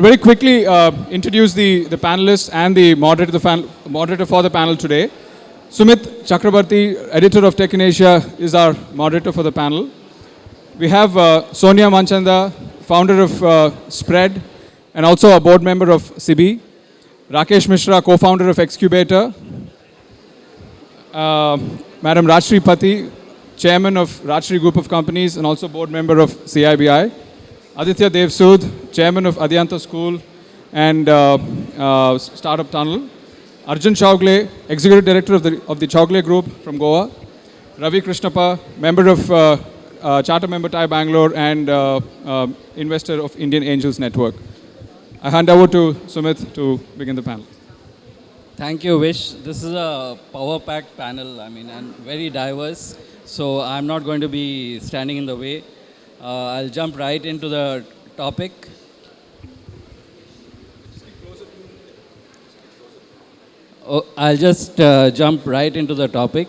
very quickly introduce the panelists and the moderator for the panel today. Sumit Chakraberty, editor of TechInAsia, is our moderator for the panel. We have Sonia Manchanda, founder of Spread, and also a board member of CB. Rakesh Mishra, co-founder of Xcubator. Madam Rajshri Pati, chairman of Rajshri Group of Companies and also board member of CIBI. Aditya Devsood, chairman of Adhyanta School and Startup Tunnel. Arjun Chowgle, executive director of the Chowgle Group from Goa. Ravi Krishnappa, member of Charter Member TiE Bangalore and investor of Indian Angels Network. I hand over to Sumit to begin the panel. Thank you, Vish. This is a power-packed panel, and very diverse. So I'm not going to be standing in the way. I'll jump right into the topic. I'll just jump right into the topic.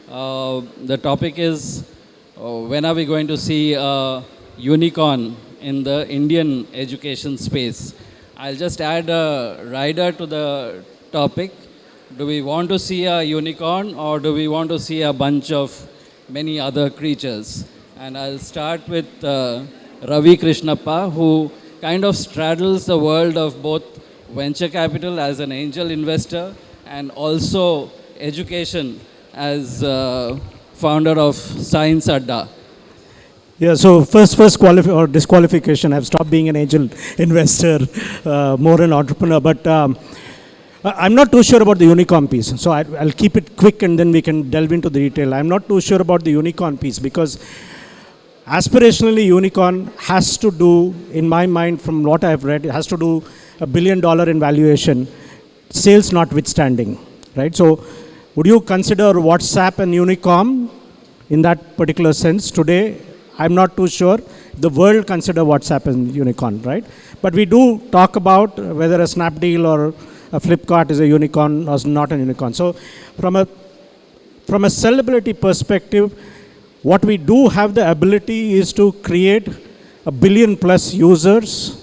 The topic is, when are we going to see a unicorn in the Indian education space? I'll just add a rider to the topic. Do we want to see a unicorn or do we want to see a bunch of many other creatures? And I'll start with Ravi Krishnappa, who kind of straddles the world of both venture capital as an angel investor and also education as founder of Science Adda. Yeah, so first disqualification. I've stopped being an angel investor, more an entrepreneur. But I'm not too sure about the unicorn piece. So I'll keep it quick and then we can delve into the detail. I'm not too sure about the unicorn piece because aspirationally, unicorn has to do, in my mind, from what I've read, it has to do $1 billion in valuation, sales notwithstanding, right? So would you consider WhatsApp an unicorn in that particular sense? Today, I'm not too sure. The world consider WhatsApp as a unicorn, right? But we do talk about whether a Snapdeal or a Flipkart is a unicorn or not a unicorn. So from a celebrity perspective, what we do have the ability is to create 1 billion plus users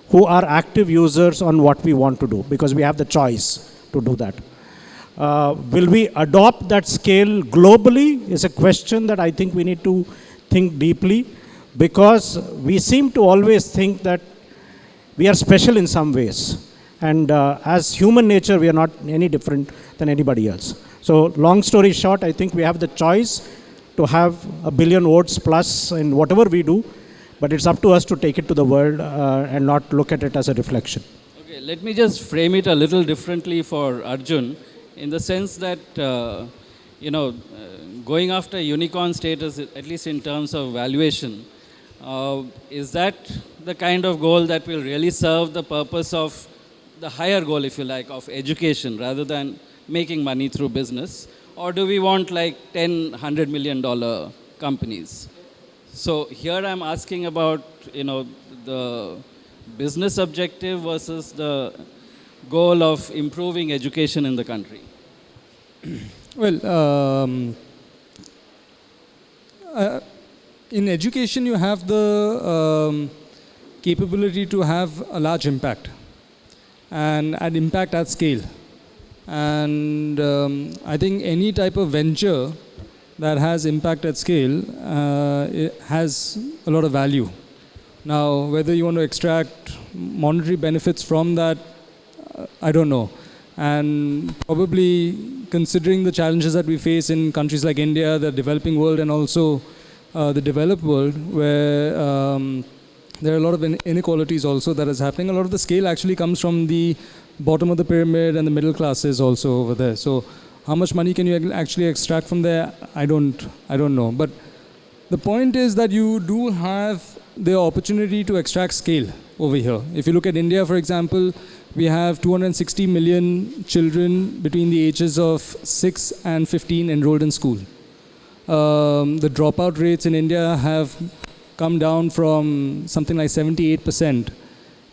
who are active users on what we want to do because we have the choice to do that. Will we adopt that scale globally is a question that I think we need to think deeply because we seem to always think that we are special in some ways. And as human nature, we are not any different than anybody else. So long story short, I think we have the choice to have 1 billion votes plus in whatever we do, but it's up to us to take it to the world and not look at it as a reflection. Okay, let me just frame it a little differently for Arjun, in the sense that, going after unicorn status, at least in terms of valuation, is that the kind of goal that will really serve the purpose of the higher goal, if you like, of education rather than making money through business? Or do we want like $10, $100 million companies? So here I'm asking about, the business objective versus the goal of improving education in the country. Well, in education, you have the capability to have a large impact and an impact at scale. And I think any type of venture that has impact at scale it has a lot of value. Now, whether you want to extract monetary benefits from that, I don't know. And probably considering the challenges that we face in countries like India, the developing world, and also the developed world, where there are a lot of inequalities also that is happening. A lot of the scale actually comes from the bottom of the pyramid and the middle classes also over there. So how much money can you actually extract from there? I don't know. But the point is that you do have the opportunity to extract scale over here. If you look at India, for example, we have 260 million children between the ages of 6 and 15 enrolled in school. The dropout rates in India have come down from something like 78%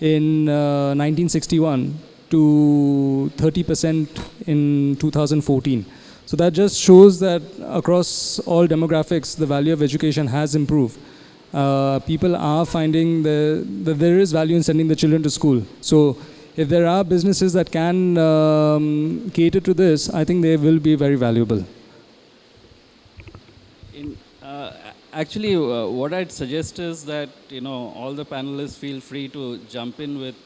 in 1961 to 30% in 2014. So that just shows that across all demographics, the value of education has improved. People are finding that there is value in sending the children to school. So if there are businesses that can cater to this, I think they will be very valuable. Actually, what I'd suggest is that, all the panelists feel free to jump in with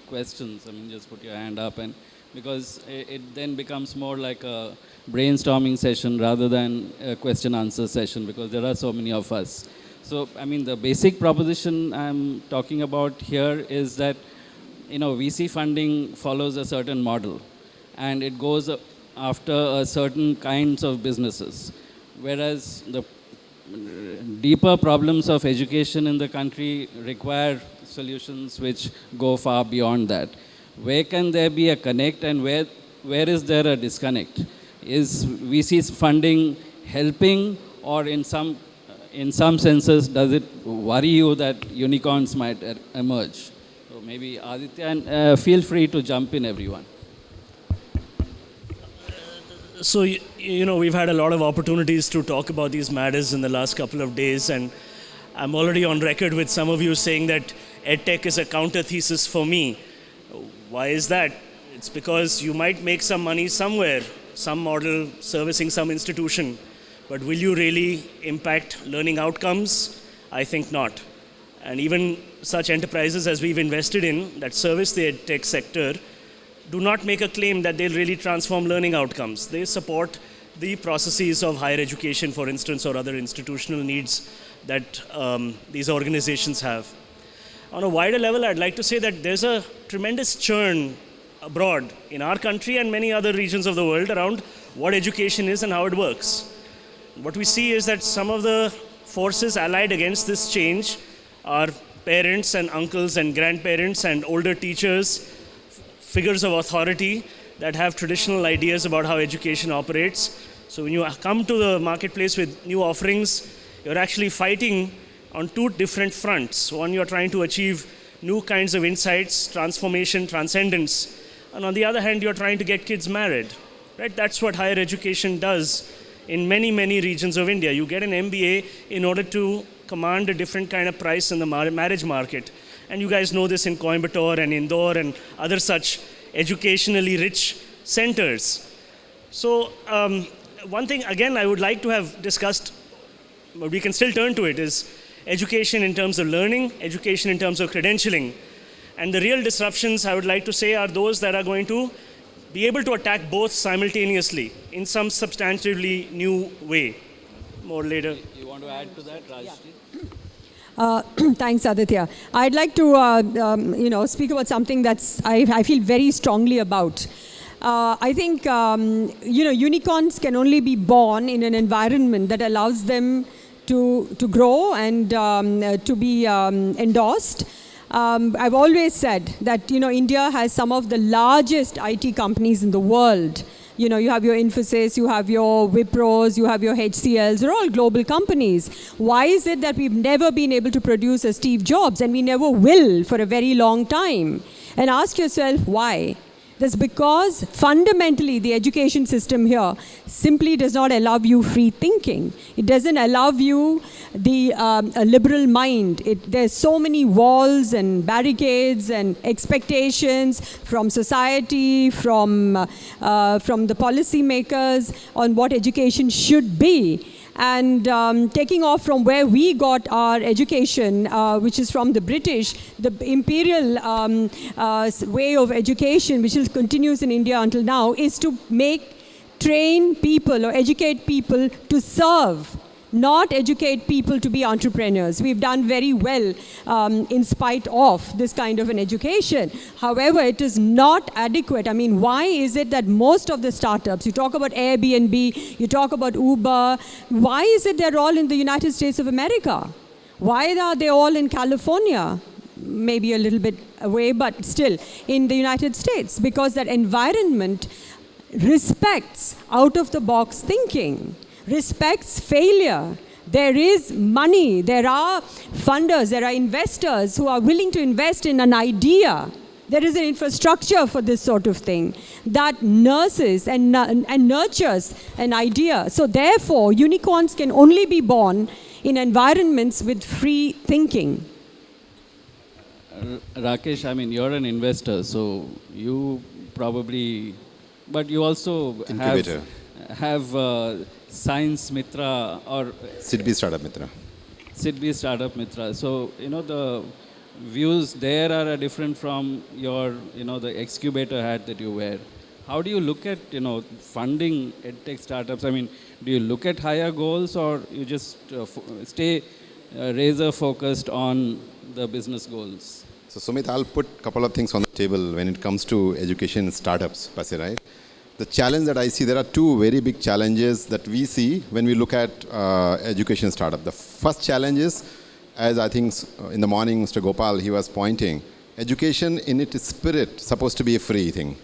questions. I mean, just put your hand up, and because it then becomes more like a brainstorming session rather than a question-answer session, because there are so many of us. So, I mean, the basic proposition I'm talking about here is that, VC funding follows a certain model, and it goes after a certain kinds of businesses, whereas the deeper problems of education in the country require solutions which go far beyond that. Where can there be a connect, and where is there a disconnect? Is VC's funding helping, or in some senses does it worry you that unicorns might emerge? So maybe Aditya, and feel free to jump in, everyone. So, we've had a lot of opportunities to talk about these matters in the last couple of days, and I'm already on record with some of you saying that EdTech is a counter thesis for me. Why is that? It's because you might make some money somewhere, some model servicing some institution, but will you really impact learning outcomes? I think not. And even such enterprises as we've invested in that service the EdTech sector do not make a claim that they'll really transform learning outcomes. They support the processes of higher education, for instance, or other institutional needs that these organizations have. On a wider level, I'd like to say that there's a tremendous churn abroad in our country and many other regions of the world around what education is and how it works. What we see is that some of the forces allied against this change are parents and uncles and grandparents and older teachers, figures of authority that have traditional ideas about how education operates. So when you come to the marketplace with new offerings, you're actually fighting on two different fronts. One, you're trying to achieve new kinds of insights, transformation, transcendence. And on the other hand, you're trying to get kids married. Right? That's what higher education does in many, many regions of India. You get an MBA in order to command a different kind of price in the marriage market. And you guys know this in Coimbatore and Indore and other such educationally rich centers. So one thing, again, I would like to have discussed, but we can still turn to it, is education in terms of learning, education in terms of credentialing. And the real disruptions, I would like to say, are those that are going to be able to attack both simultaneously in some substantively new way. More later. You want to add to that, Rajshri? Thanks, Aditya. I'd like to, speak about something that's I feel very strongly about. I think, unicorns can only be born in an environment that allows them to grow and to be endorsed. I've always said that, India has some of the largest IT companies in the world. You have your Infosys, you have your Wipros, you have your HCLs. They're all global companies. Why is it that we've never been able to produce a Steve Jobs, and we never will for a very long time? And ask yourself why. That's because fundamentally the education system here simply does not allow you free thinking. It doesn't allow you a liberal mind. There's so many walls and barricades and expectations from society, from the policymakers on what education should be. And taking off from where we got our education, which is from the British, the imperial way of education, which continues in India until now, is to train people or educate people to serve, not educate people to be entrepreneurs. We've done very well in spite of this kind of an education. However, it is not adequate. I mean, why is it that most of the startups, you talk about Airbnb, you talk about Uber, why is it they're all in the United States of America? Why are they all in California? Maybe a little bit away, but still in the United States, because that environment respects out-of-the-box thinking, respects failure. There is money, there are funders, there are investors who are willing to invest in an idea. There is an infrastructure for this sort of thing that nurses and nurtures an idea. So therefore, unicorns can only be born in environments with free thinking. Rakesh, I mean, you're an investor, so you probably, but you also Incubator. have Science Mitra or SIDBI Startup Mitra. SIDBI Startup Mitra. So, the views there are different from your, the excubator hat that you wear. How do you look at, funding EdTech startups? I mean, do you look at higher goals or you just stay razor focused on the business goals? So Sumit, I'll put a couple of things on the table when it comes to education startups, per se, right? The challenge that I see, there are two very big challenges that we see when we look at education startup. The first challenge is, as I think in the morning Mr. Gopal, he was pointing, education in its spirit supposed to be a free thing.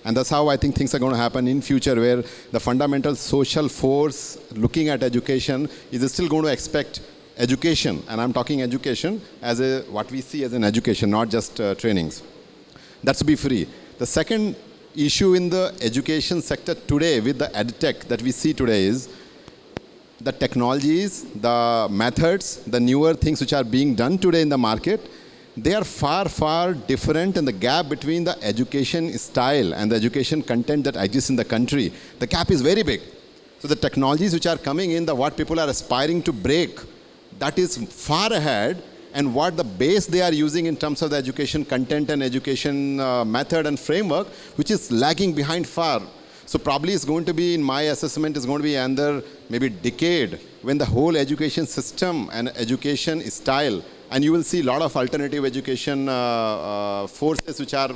And that's how I think things are going to happen in future, where the fundamental social force looking at education is still going to expect education, and I'm talking education as what we see as an education, not just trainings. That's to be free. The second issue in the education sector today with the EdTech that we see today is the technologies, the methods, the newer things which are being done today in the market, they are far, far different, and the gap between the education style and the education content that exists in the country, the gap is very big. So the technologies which are coming in, what people are aspiring to break, that is far ahead, and what the base they are using in terms of the education content and education method and framework, which is lagging behind far. So probably it's going to be, in my assessment, is going to be another maybe decade when the whole education system and education style, and you will see a lot of alternative education forces which are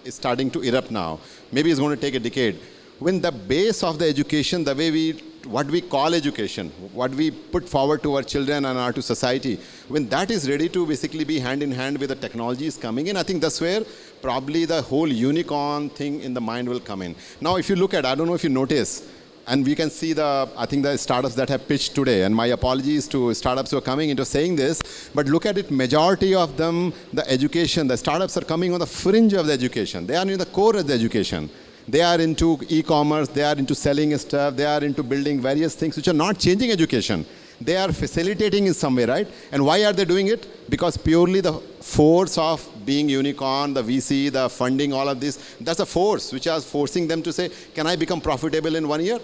starting to erupt now. Maybe it's going to take a decade. When the base of the education, the way what we call education, what we put forward to our children and to society, when that is ready to basically be hand in hand with the technologies coming in, I think that's where probably the whole unicorn thing in the mind will come in. Now, if you look at, I don't know if you notice, and we can see I think the startups that have pitched today, and my apologies to startups who are coming into saying this, but look at it, majority of them, the education, the startups are coming on the fringe of the education. They are in the core of the education. They are into e-commerce, they are into selling stuff, they are into building various things which are not changing education. They are facilitating in some way, right? And why are they doing it? Because purely the force of being unicorn, the VC, the funding, all of this, that's a force which is forcing them to say, can I become profitable in 1 year?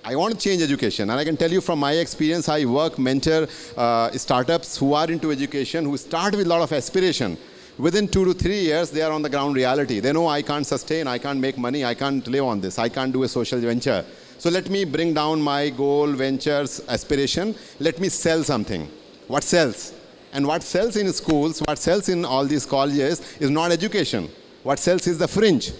I want to change education. And I can tell you from my experience, I mentor startups who are into education, who start with a lot of aspiration. Within 2 to 3 years, they are on the ground reality. They know I can't sustain, I can't make money, I can't live on this, I can't do a social venture. So let me bring down my goal, ventures, aspiration. Let me sell something. What sells? And what sells in schools, what sells in all these colleges is not education. What sells is the fringe.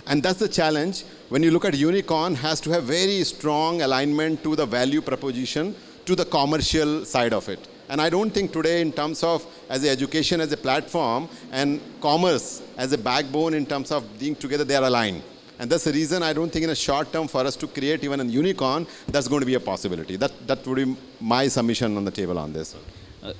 And that's the challenge. When you look at unicorn, has to have very strong alignment to the value proposition, to the commercial side of it. And I don't think today in terms of as a education as a platform and commerce as a backbone in terms of being together, they are aligned. And that's the reason I don't think in a short term for us to create even a unicorn, that's going to be a possibility. That would be my submission on the table on this.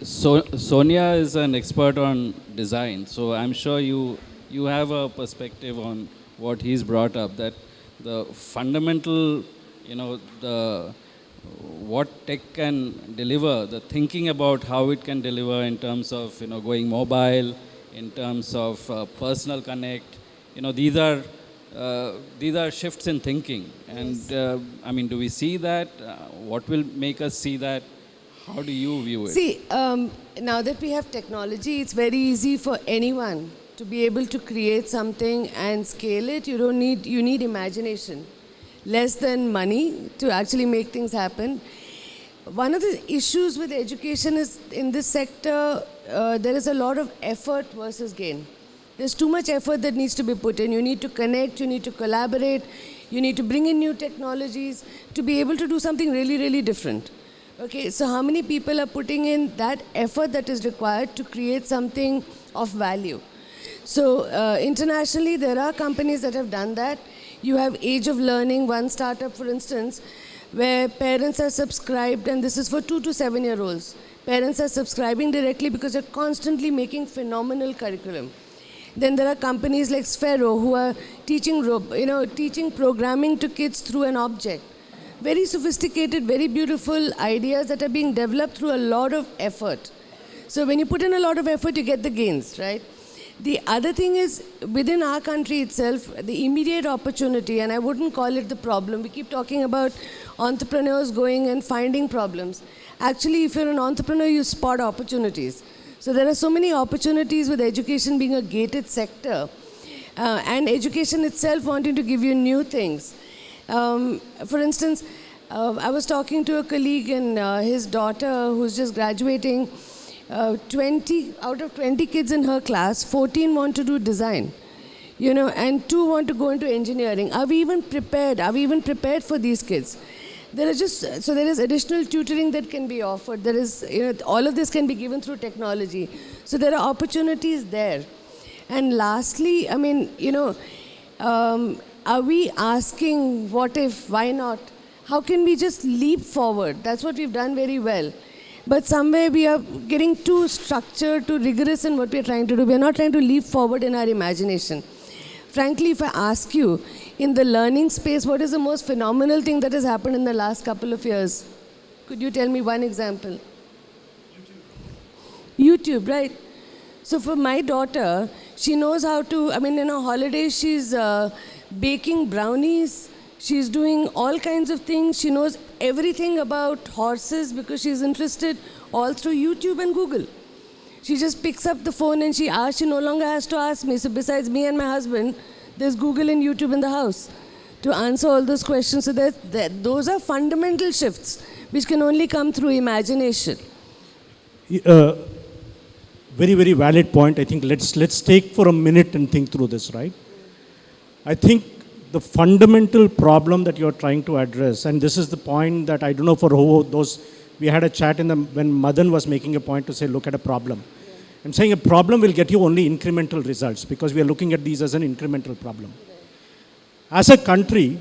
So Sonia is an expert on design. So I'm sure you have a perspective on what he's brought up, that the fundamental, what tech can deliver, the thinking about how it can deliver in terms of going mobile, in terms of personal connect, these are shifts in thinking. And I mean, do we see that? What will make us see that? How do you view it? See, now that we have technology, it's very easy for anyone to be able to create something and scale it. You need imagination. Less than money to actually make things happen. One of the issues with education is in this sector, there is a lot of effort versus gain. There's too much effort that needs to be put in. You need to connect, you need to collaborate, you need to bring in new technologies to be able to do something really, really different. Okay, so how many people are putting in that effort that is required to create something of value? So internationally, there are companies that have done that. You have Age of Learning, one startup, for instance, where parents are subscribed, and this is for 2 to 7-year-olds. Parents are subscribing directly because they're constantly making phenomenal curriculum. Then there are companies like Sphero who are teaching programming to kids through an object. very sophisticated, very beautiful ideas that are being developed through a lot of effort. So when you put in a lot of effort, you get the gains, right? The other thing is, within our country itself, the immediate opportunity, and I wouldn't call it the problem. We keep talking about entrepreneurs going and finding problems. Actually, if you're an entrepreneur, you spot opportunities. So there are so many opportunities with education being a gated sector, and education itself wanting to give you new things. For instance, I was talking to a colleague and his daughter who's just graduating. 20 out of 20 kids in her class, 14 want to do design, and 2 want to go into engineering. Are we even prepared? Are we even prepared for these kids? There is additional tutoring that can be offered. There is, all of this can be given through technology. So there are opportunities there. And lastly, are we asking what if, why not? How can we just leap forward? That's what we've done very well. But somewhere we are getting too structured, too rigorous in what we are trying to do. We are not trying to leap forward in our imagination. Frankly, if I ask you, in the learning space, what is the most phenomenal thing that has happened in the last couple of years? Could you tell me one example? YouTube, right? So for my daughter, she knows how to, in her holidays, she's baking brownies. She's doing all kinds of things. She knows everything about horses because she's interested all through YouTube and Google. She just picks up the phone and she asks. She no longer has to ask me. So besides me and my husband, there's Google and YouTube in the house to answer all those questions. So those are fundamental shifts which can only come through imagination. Very, very valid point. I think let's take for a minute and think through this, right? I think the fundamental problem that you're trying to address, and this is the point that I don't know for who those, we had a chat when Madan was making a point to say, look at a problem. Yeah. I'm saying a problem will get you only incremental results because we are looking at these as an incremental problem. Right. As a country,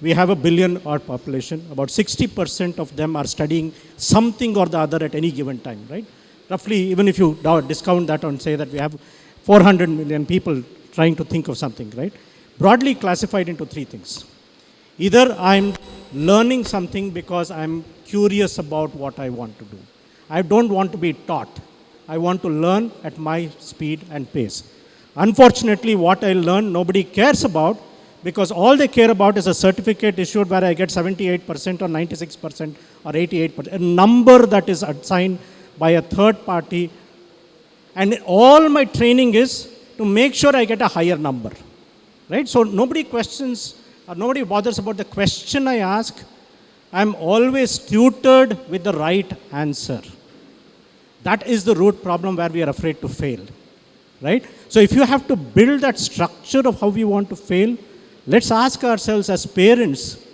we have 1 billion odd population. About 60% of them are studying something or the other at any given time, right? Roughly, even if you discount that and say that we have 400 million people trying to think of something, right? Broadly classified into 3 things. Either I'm learning something because I'm curious about what I want to do. I don't want to be taught. I want to learn at my speed and pace. Unfortunately, what I learn, nobody cares about because all they care about is a certificate issued where I get 78% or 96% or 88%, a number that is assigned by a third party. And all my training is to make sure I get a higher number. Right? So nobody questions or nobody bothers about the question I ask. I'm always tutored with the right answer. That is the root problem where we are afraid to fail. Right? So if you have to build that structure of how we want to fail, let's ask ourselves as parents,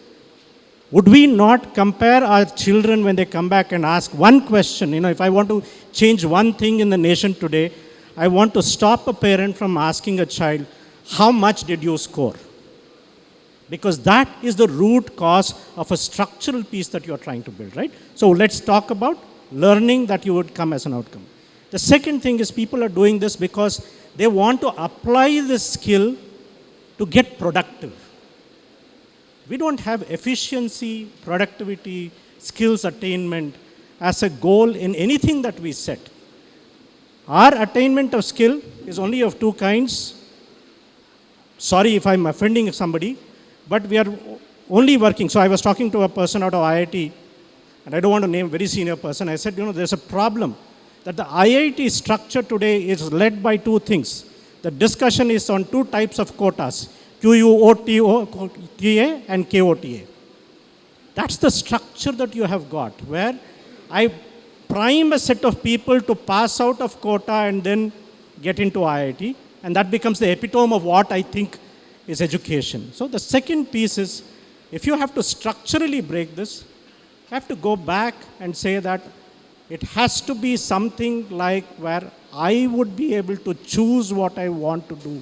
would we not compare our children when they come back and ask one question? If I want to change one thing in the nation today, I want to stop a parent from asking a child, how much did you score? Because that is the root cause of a structural piece that you're trying to build, right? So let's talk about learning that you would come as an outcome. The second thing is people are doing this because they want to apply this skill to get productive. We don't have efficiency, productivity, skills attainment as a goal in anything that we set. Our attainment of skill is only of 2 kinds. Sorry if I'm offending somebody, but we are only working. So I was talking to a person out of IIT, and I don't want to name a very senior person. I said, there's a problem that the IIT structure today is led by 2 things. The discussion is on 2 types of quotas, QUOTA and KOTA. That's the structure that you have got, where I prime a set of people to pass out of quota and then get into IIT. And that becomes the epitome of what I think is education. So the second piece is, if you have to structurally break this, you have to go back and say that it has to be something like where I would be able to choose what I want to do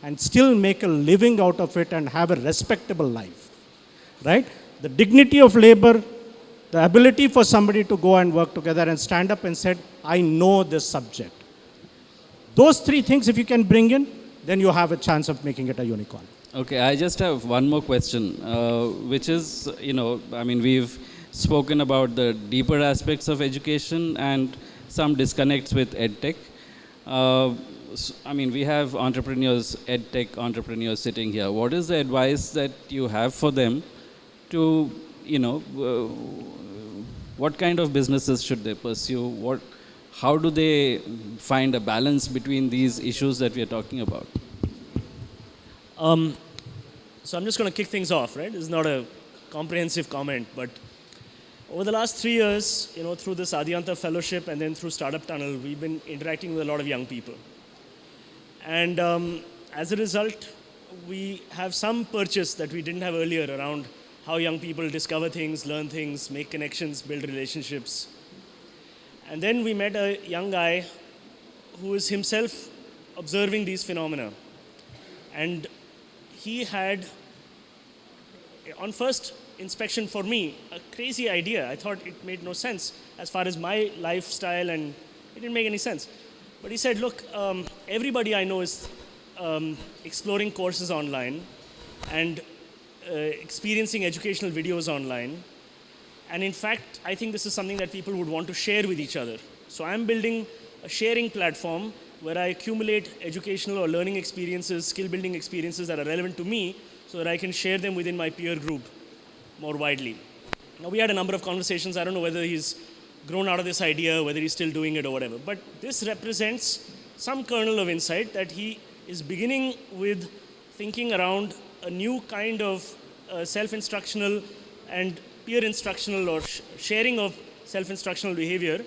and still make a living out of it and have a respectable life, right? The dignity of labor, the ability for somebody to go and work together and stand up and say, I know this subject. Those 3 things, if you can bring in, then you have a chance of making it a unicorn. Okay, I just have one more question, which is, I mean, we've spoken about the deeper aspects of education and some disconnects with EdTech. I mean, we have entrepreneurs, EdTech entrepreneurs sitting here. What is the advice that you have for them to, what kind of businesses should they pursue? How do they find a balance between these issues that we are talking about? So I'm just going to kick things off, right? This is not a comprehensive comment, but over the last 3 years, through this Adhyanta Fellowship and then through Startup Tunnel, we've been interacting with a lot of young people. And as a result, we have some purchase that we didn't have earlier around how young people discover things, learn things, make connections, build relationships. And then we met a young guy who is himself observing these phenomena. And he had, on first inspection for me, a crazy idea. I thought it made no sense as far as my lifestyle, and it didn't make any sense. But he said, look, everybody I know is exploring courses online and experiencing educational videos online. And in fact, I think this is something that people would want to share with each other. So I'm building a sharing platform where I accumulate educational or learning experiences, skill building experiences that are relevant to me so that I can share them within my peer group more widely. Now, we had a number of conversations. I don't know whether he's grown out of this idea, whether he's still doing it or whatever. But this represents some kernel of insight that he is beginning with thinking around a new kind of self-instructional and peer instructional or sharing of self-instructional behavior,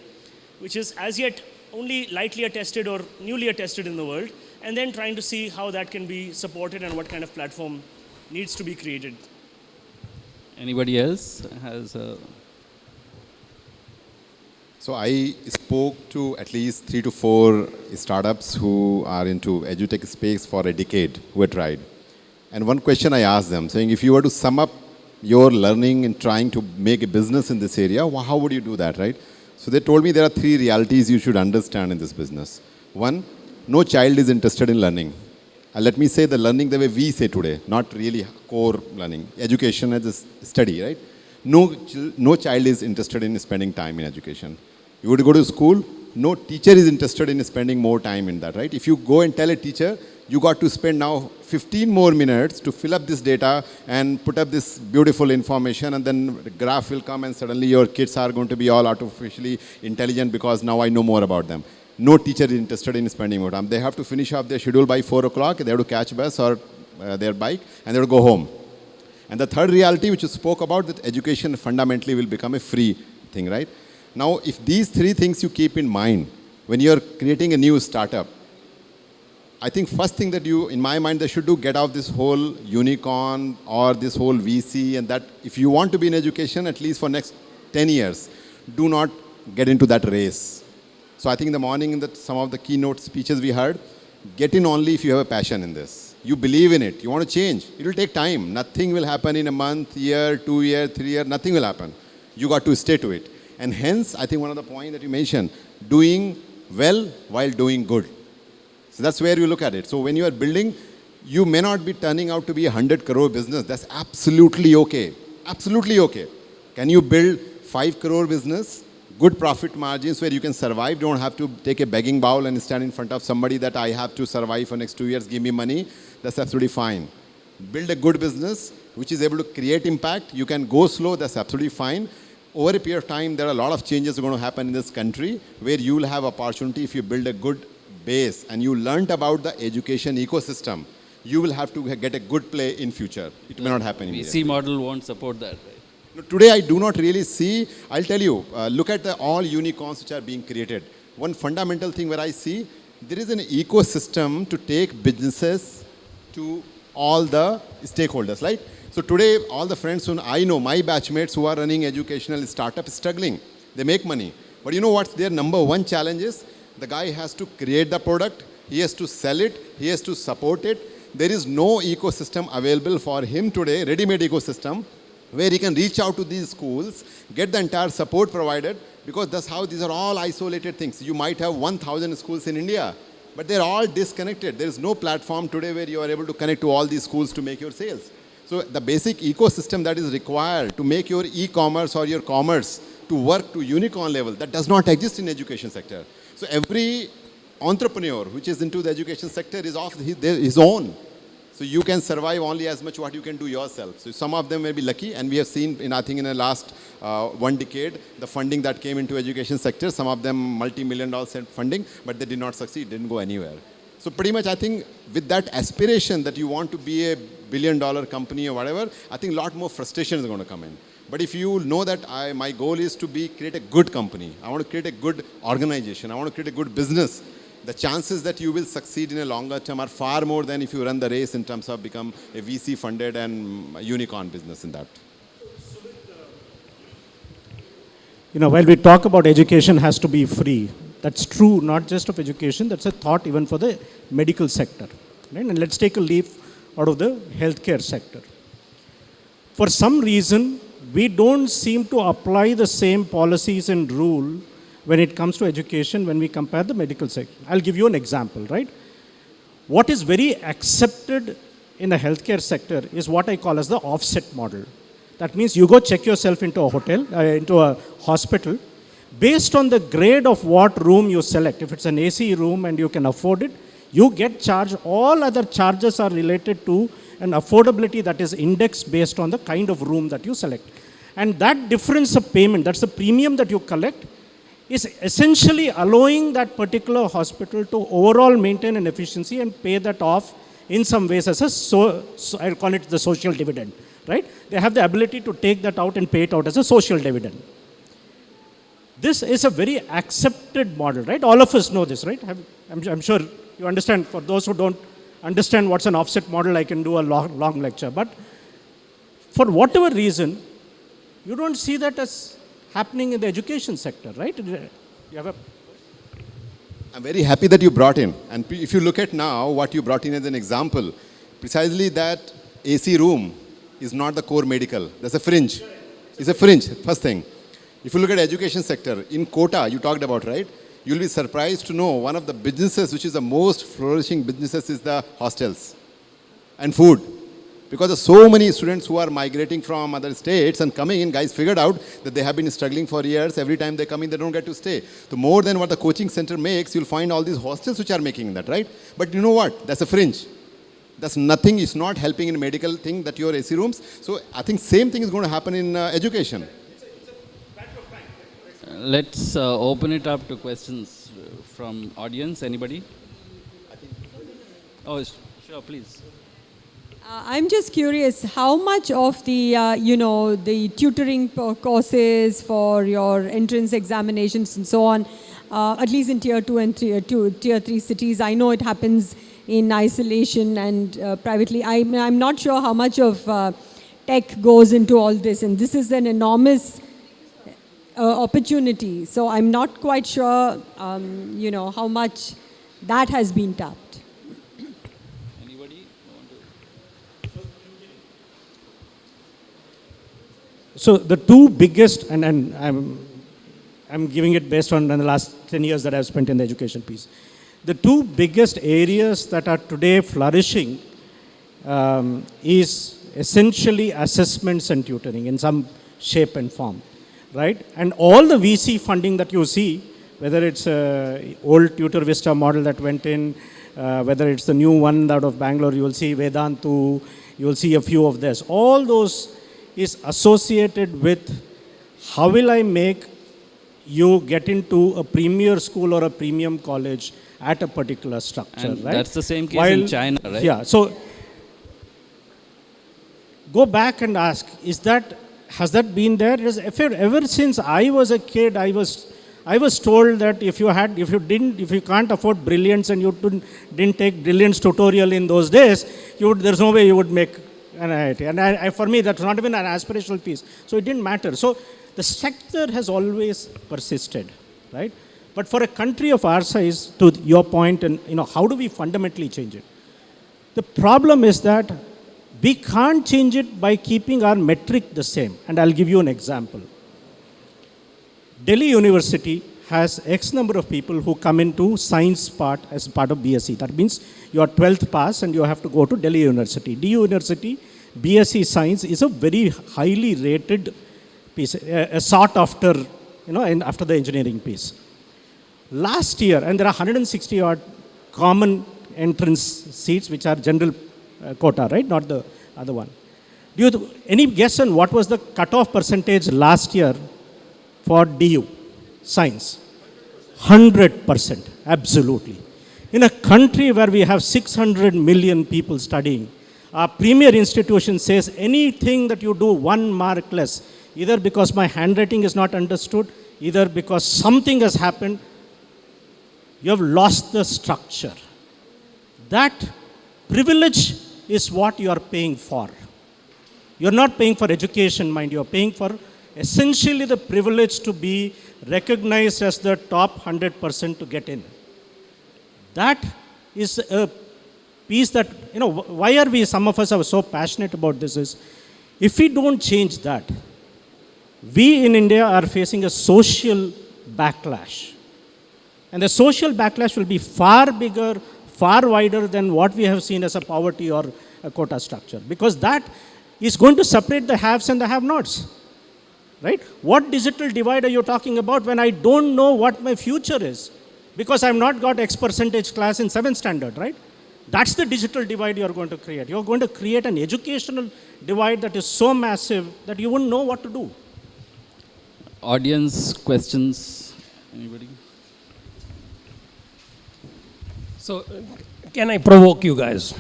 which is as yet only lightly attested or newly attested in the world, and then trying to see how that can be supported and what kind of platform needs to be created. Anybody else has a... So I spoke to at least 3 to 4 startups who are into edutech space for a decade, who had tried. And one question I asked them, saying, if you were to sum up your learning and trying to make a business in this area, how would you do that, right? So they told me there are 3 realities you should understand in this business. One, no child is interested in learning. Let me say the learning the way we say today, not really core learning. Education as a study, right? No child is interested in spending time in education. You would go to school, no teacher is interested in spending more time in that, right? If you go and tell a teacher, you got to spend now 15 more minutes to fill up this data and put up this beautiful information, and then the graph will come and suddenly your kids are going to be all artificially intelligent because now I know more about them. No teacher is interested in spending more time. They have to finish up their schedule by 4 o'clock, they have to catch bus or their bike, and they have to go home. And the third reality which you spoke about, that education fundamentally will become a free thing, right? Now, if these 3 things you keep in mind when you're creating a new startup, I think first thing that you, in my mind, they should do, get out this whole unicorn or this whole VC, and that if you want to be in education, at least for next 10 years, do not get into that race. So I think in the morning, in some of the keynote speeches we heard, get in only if you have a passion in this. You believe in it. You want to change. It will take time. Nothing will happen in a month, year, 2 year, 3 year. Nothing will happen. You got to stay to it. And hence, I think one of the points that you mentioned, doing well while doing good. So that's where you look at it. So when you are building, you may not be turning out to be a 100 crore business. That's absolutely okay. Absolutely okay. Can you build 5 crore business, good profit margins where you can survive, don't have to take a begging bowl and stand in front of somebody that I have to survive for next 2 years, give me money. That's absolutely fine. Build a good business which is able to create impact. You can go slow, that's absolutely fine. Over a period of time, there are a lot of changes going to happen in this country where you will have opportunity if you build a good base and you learned about the education ecosystem. You will have to get a good play in future. It may not happen immediately. VC model won't support that, right? No, today, I do not really see, I'll tell you, look at all unicorns which are being created. One fundamental thing where I see, there is an ecosystem to take businesses to all the stakeholders, right? So today, all the friends who I know, my batchmates who are running educational startups, struggling. They make money. But you know what's their number one challenge is? The guy has to create the product, he has to sell it, he has to support it. There is no ecosystem available for him today, ready-made ecosystem, where he can reach out to these schools, get the entire support provided, because that's how these are all isolated things. You might have 1,000 schools in India, but they're all disconnected. There is no platform today where you are able to connect to all these schools to make your sales. So the basic ecosystem that is required to make your e-commerce or your commerce to work to unicorn level, that does not exist in education sector. So every entrepreneur which is into the education sector is of his own. So you can survive only as much what you can do yourself. So some of them may be lucky, and we have seen, I think in the last 1 decade, the funding that came into education sector, some of them multi-million-dollar funding, but they did not succeed, didn't go anywhere. So pretty much I think with that aspiration that you want to be a billion-dollar company or whatever, I think a lot more frustration is going to come in. But if you know that my goal is to create a good company, I want to create a good organization, I want to create a good business, the chances that you will succeed in a longer term are far more than if you run the race in terms of become a VC funded and unicorn business in that. While we talk about education has to be free, that's true not just of education, that's a thought even for the medical sector. Right? And let's take a leap out of the healthcare sector. For some reason, we don't seem to apply the same policies and rule when it comes to education when we compare the medical sector. I'll give you an example, right? What is very accepted in the healthcare sector is what I call as the offset model. That means you go check yourself into a hotel, into a hospital, based on the grade of what room you select. If it's an AC room and you can afford it, you get charged. All other charges are related to an affordability that is indexed based on the kind of room that you select. And that difference of payment, that's the premium that you collect, is essentially allowing that particular hospital to overall maintain an efficiency and pay that off in some ways as I'll call it the social dividend, right? They have the ability to take that out and pay it out as a social dividend. This is a very accepted model, right? All of us know this, right? I'm sure you understand. For those who don't understand what's an offset model, I can do a long lecture. But for whatever reason, you don't see that as happening in the education sector, right? I'm very happy that you brought in. And if you look at now what you brought in as an example, precisely that AC room is not the core medical. That's a fringe. It's a fringe, first thing. If you look at education sector, in Kota, you talked about, right? You'll be surprised to know one of the businesses which is the most flourishing businesses is the hostels and food. Because of so many students who are migrating from other states and coming in, guys figured out that they have been struggling for years. Every time they come in, they don't get to stay. So more than what the coaching center makes, you'll find all these hostels which are making that, right? But you know what? That's a fringe. That's nothing. It's not helping in medical thing that your AC rooms. So I think same thing is going to happen in education. Let's open it up to questions from audience. Anybody? Oh, sure, please. I'm just curious, how much of the, the tutoring courses for your entrance examinations and so on, at least in tier 2 and tier 3 cities, I know it happens in isolation and privately. I'm not sure how much of tech goes into all this, and this is an enormous opportunity. So I'm not quite sure, how much that has been tapped. So the two biggest, and I'm giving it based on the last 10 years that I've spent in the education piece. The two biggest areas that are today flourishing is essentially assessments and tutoring in some shape and form, right? And all the VC funding that you see, whether it's old Tutor Vista model that went in, whether it's the new one out of Bangalore, you will see Vedantu, you will see a few of this. All those is associated with how will I make you get into a premier school or a premium college at a particular structure, and right? That's the same case in China, right? Yeah, so go back and ask, has that been there? Ever since I was a kid, I was told that if you can't afford brilliance and you didn't take brilliance tutorial in those days, there's no way you would make an IIT. And for me, that's not even an aspirational piece. So it didn't matter. So the sector has always persisted, right? But for a country of our size, to your point, and how do we fundamentally change it? The problem is that we can't change it by keeping our metric the same. And I'll give you an example. Delhi University has X number of people who come into science part as part of BSc. That means you are 12th pass and you have to go to Delhi University. DU University, BSc Science is a very highly rated piece, sought after, after the engineering piece. Last year, and there are 160 odd common entrance seats which are general quota, right? Not the other one. Any guess on what was the cutoff percentage last year for DU Science? 100%, absolutely. In a country where we have 600 million people studying, our premier institution says anything that you do 1 mark less, either because my handwriting is not understood, either because something has happened, you have lost the structure. That privilege is what you are paying for. You are not paying for education, mind you, are paying for essentially the privilege to be recognized as the top 100% to get in. That is a piece that, why are we, some of us are so passionate about this is, if we don't change that, we in India are facing a social backlash. And the social backlash will be far bigger, far wider than what we have seen as a poverty or a quota structure. Because that is going to separate the haves and the have-nots. Right? What digital divide are you talking about when I don't know what my future is? Because I've not got X percentage class in 7th standard, right? That's the digital divide you're going to create. You're going to create an educational divide that is so massive that you wouldn't know what to do. Audience questions? Anybody? So, can I provoke you guys?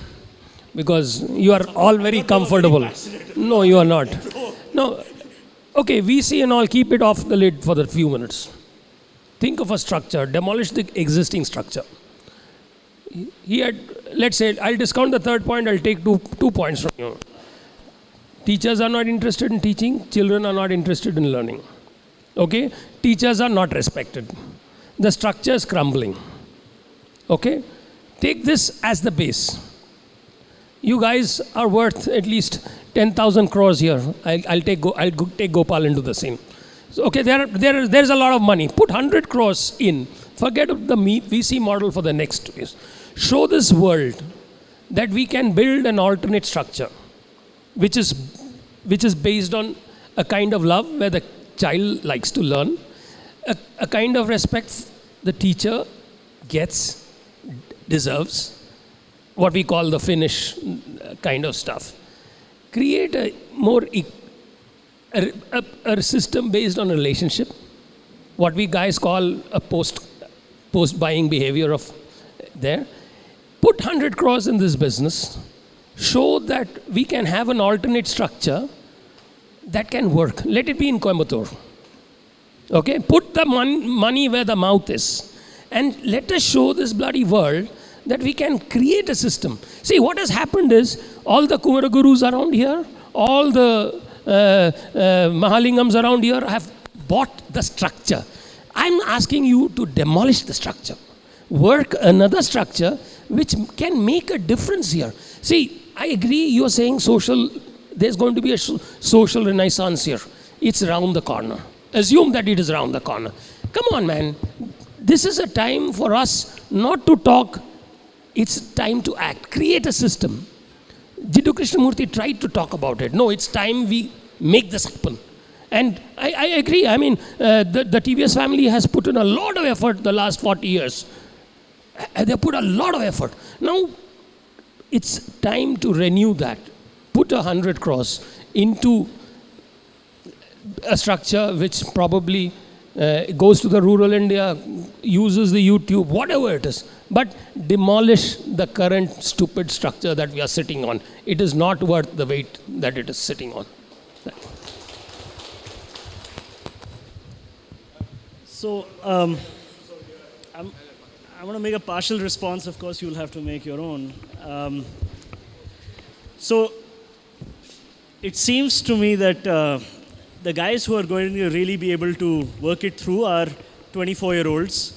Because you are all very comfortable. No, you are not. No. Okay, VC and all, keep it off the lid for the few minutes. Think of a structure, demolish the existing structure. He had, let's say, I'll discount the third point, I'll take two points from you. Teachers are not interested in teaching, children are not interested in learning. Okay? Teachers are not respected. The structure is crumbling. Okay? Take this as the base. You guys are worth at least 10,000 crores here. I'll take Gopal into the same. So, okay, there's a lot of money. Put 100 crores in. Forget the VC model for the next 2 years. Show this world that we can build an alternate structure, which is based on a kind of love where the child likes to learn, a kind of respect the teacher gets, deserves, what we call the Finnish kind of stuff. Create a more a system based on relationship, what we guys call a post-buying behavior of there. Put 100 crores in this business, show that we can have an alternate structure that can work. Let it be in Coimbatore. Okay, put the money where the mouth is, and let us show this bloody world that we can create a system. See, what has happened is, all the Kumaragurus around here, all the Mahalingams around here have bought the structure. I'm asking you to demolish the structure. Work another structure which can make a difference here. See, I agree, you're saying there's going to be a social renaissance here. It's around the corner. Assume that it is around the corner. Come on, man. This is a time for us not to talk. It's time to act. Create a system. Jiddu Krishnamurti tried to talk about it. No, it's time we make this happen. And I agree. I mean, the TVS family has put in a lot of effort the last 40 years. They put a lot of effort. Now, it's time to renew that. Put 100 crores into a structure which probably goes to the rural India, uses the YouTube, whatever it is. But demolish the current stupid structure that we are sitting on. It is not worth the weight that it is sitting on. So, I want to make a partial response. Of course, you'll have to make your own. So, it seems to me that the guys who are going to really be able to work it through are 24-year-olds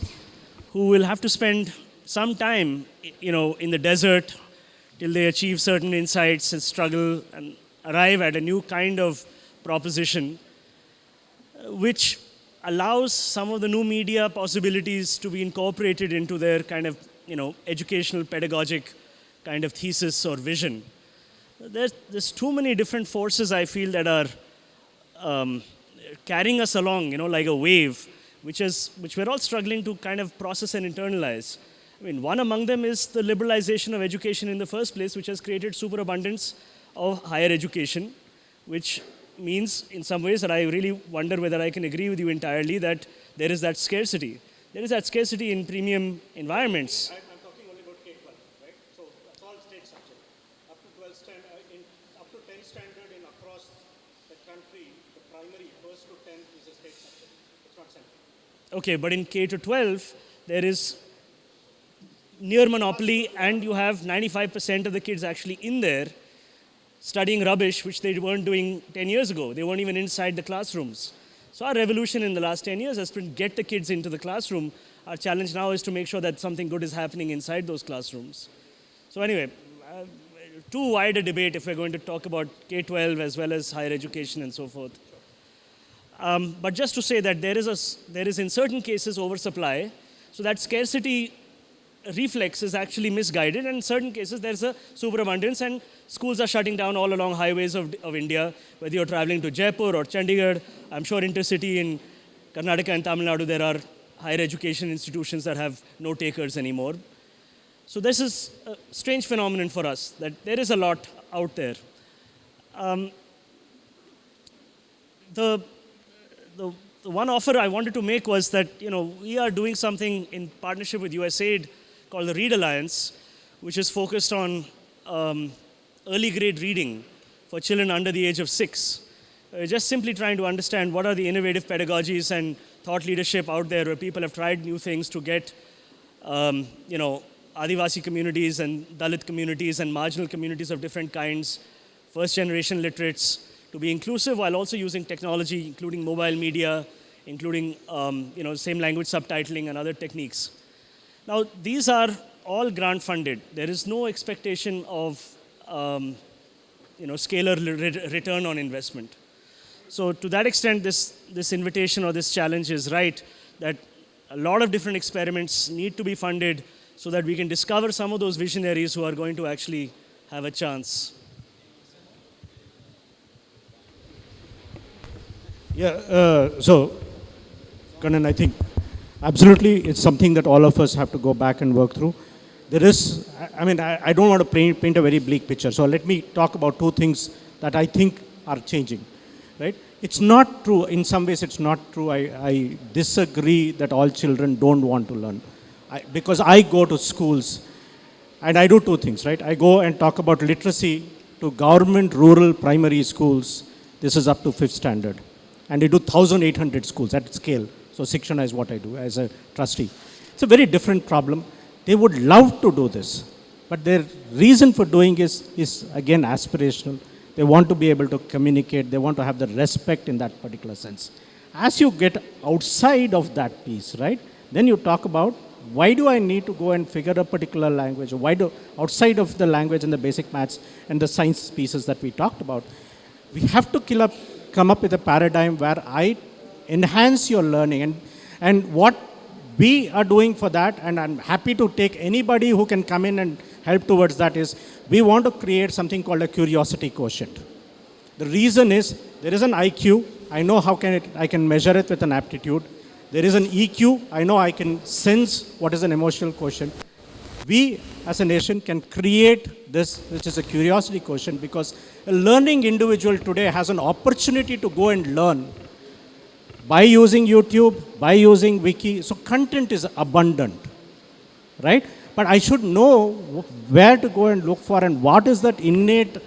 who will have to spend some time, in the desert till they achieve certain insights and struggle and arrive at a new kind of proposition, which allows some of the new media possibilities to be incorporated into their kind of, educational, pedagogic kind of thesis or vision. There's too many different forces, I feel, that are carrying us along, like a wave, which we're all struggling to kind of process and internalize. I mean, one among them is the liberalization of education in the first place, which has created superabundance of higher education, which means in some ways that I really wonder whether I can agree with you entirely that there is that scarcity. There is that scarcity in premium environments. I'm talking only about K-12, right? So that's all state subject. Up to 12 standard, up to 10 standard in across the country, the primary first to 10 is a state subject. It's not central. Okay, but in K to 12, there is near monopoly, and you have 95% of the kids actually in there studying rubbish, which they weren't doing 10 years ago. They weren't even inside the classrooms. So our revolution in the last 10 years has been get the kids into the classroom. Our challenge now is to make sure that something good is happening inside those classrooms. So anyway, too wide a debate if we're going to talk about K-12 as well as higher education and so forth. But just to say that there is in certain cases oversupply, so that scarcity reflex is actually misguided, and in certain cases there's a superabundance and schools are shutting down all along highways of India, whether you're traveling to Jaipur or Chandigarh. I'm sure intercity in Karnataka and Tamil Nadu there are higher education institutions that have no takers anymore. So this is a strange phenomenon for us, that there is a lot out there. The one offer I wanted to make was that we are doing something in partnership with USAID called the Read Alliance, which is focused on early grade reading for children under the age of 6. Just simply trying to understand what are the innovative pedagogies and thought leadership out there where people have tried new things to get, Adivasi communities and Dalit communities and marginal communities of different kinds, first generation literates, to be inclusive while also using technology, including mobile media, including same language subtitling and other techniques. Now, these are all grant funded. There is no expectation of scalar return on investment. So to that extent, this invitation or this challenge is right, that a lot of different experiments need to be funded so that we can discover some of those visionaries who are going to actually have a chance. Yeah, so, Kanan, I think absolutely it's something that all of us have to go back and work through. There is, I don't want to paint a very bleak picture. So let me talk about two things that I think are changing, right? It's not true, in some ways it's not true. I disagree that all children don't want to learn. Because I go to schools and I do two things, right? I go and talk about literacy to government rural primary schools. This is up to 5th standard. And I do 1,800 schools at scale. So Sikshana is what I do as a trustee. It's a very different problem. They would love to do this, but their reason for doing is again aspirational. They want to be able to communicate. They want to have the respect in that particular sense. As you get outside of that piece, right, then you talk about why do I need to go and figure a particular language? Or why do, outside of the language and the basic maths and the science pieces that we talked about, we have to come up with a paradigm where I enhance your learning. And what we are doing for that, and I'm happy to take anybody who can come in and help towards that, is we want to create something called a curiosity quotient. The reason is there is an IQ. I know I can measure it with an aptitude. There is an EQ. I know I can sense what is an emotional quotient. We as a nation can create this, which is a curiosity quotient, because a learning individual today has an opportunity to go and learn by using YouTube, by using Wiki. So content is abundant, right? But I should know where to go and look for and what is that innate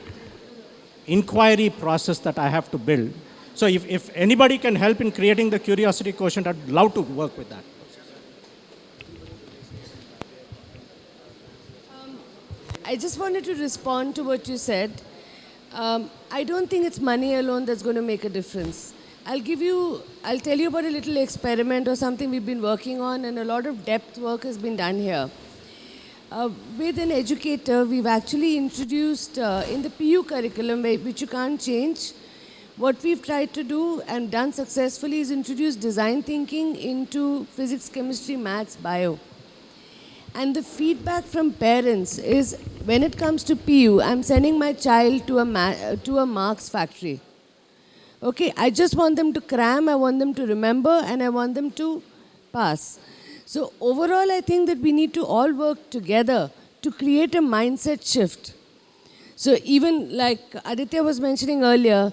inquiry process that I have to build. So if anybody can help in creating the curiosity quotient, I'd love to work with that. I just wanted to respond to what you said. I don't think it's money alone that's going to make a difference. I'll tell you about a little experiment or something we've been working on, and a lot of depth work has been done here. With an educator, we've actually introduced in the PU curriculum, which you can't change, what we've tried to do and done successfully is introduce design thinking into physics, chemistry, maths, bio. And the feedback from parents is, when it comes to PU, I'm sending my child to a Marx factory. Okay, I just want them to cram, I want them to remember, and I want them to pass. So overall, I think that we need to all work together to create a mindset shift. So even like Aditya was mentioning earlier,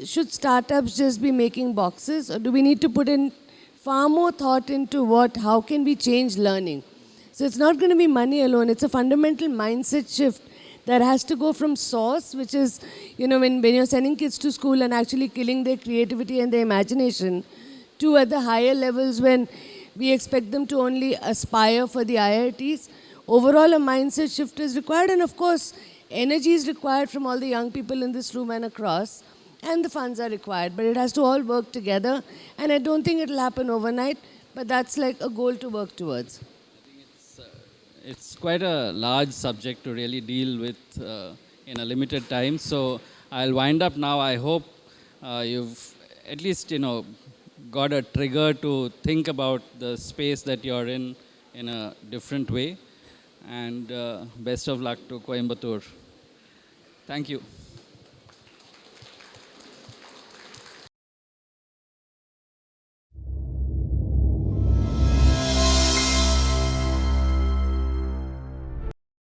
should startups just be making boxes, or do we need to put in far more thought into how can we change learning? So it's not going to be money alone, it's a fundamental mindset shift that has to go from source, which is, when you're sending kids to school and actually killing their creativity and their imagination, to at the higher levels when we expect them to only aspire for the IITs. Overall, a mindset shift is required, and of course, energy is required from all the young people in this room and across, and the funds are required, but it has to all work together, and I don't think it'll happen overnight, but that's like a goal to work towards. It's quite a large subject to really deal with in a limited time. So I'll wind up now. I hope you've at least, got a trigger to think about the space that you're in a different way. And best of luck to Coimbatore. Thank you.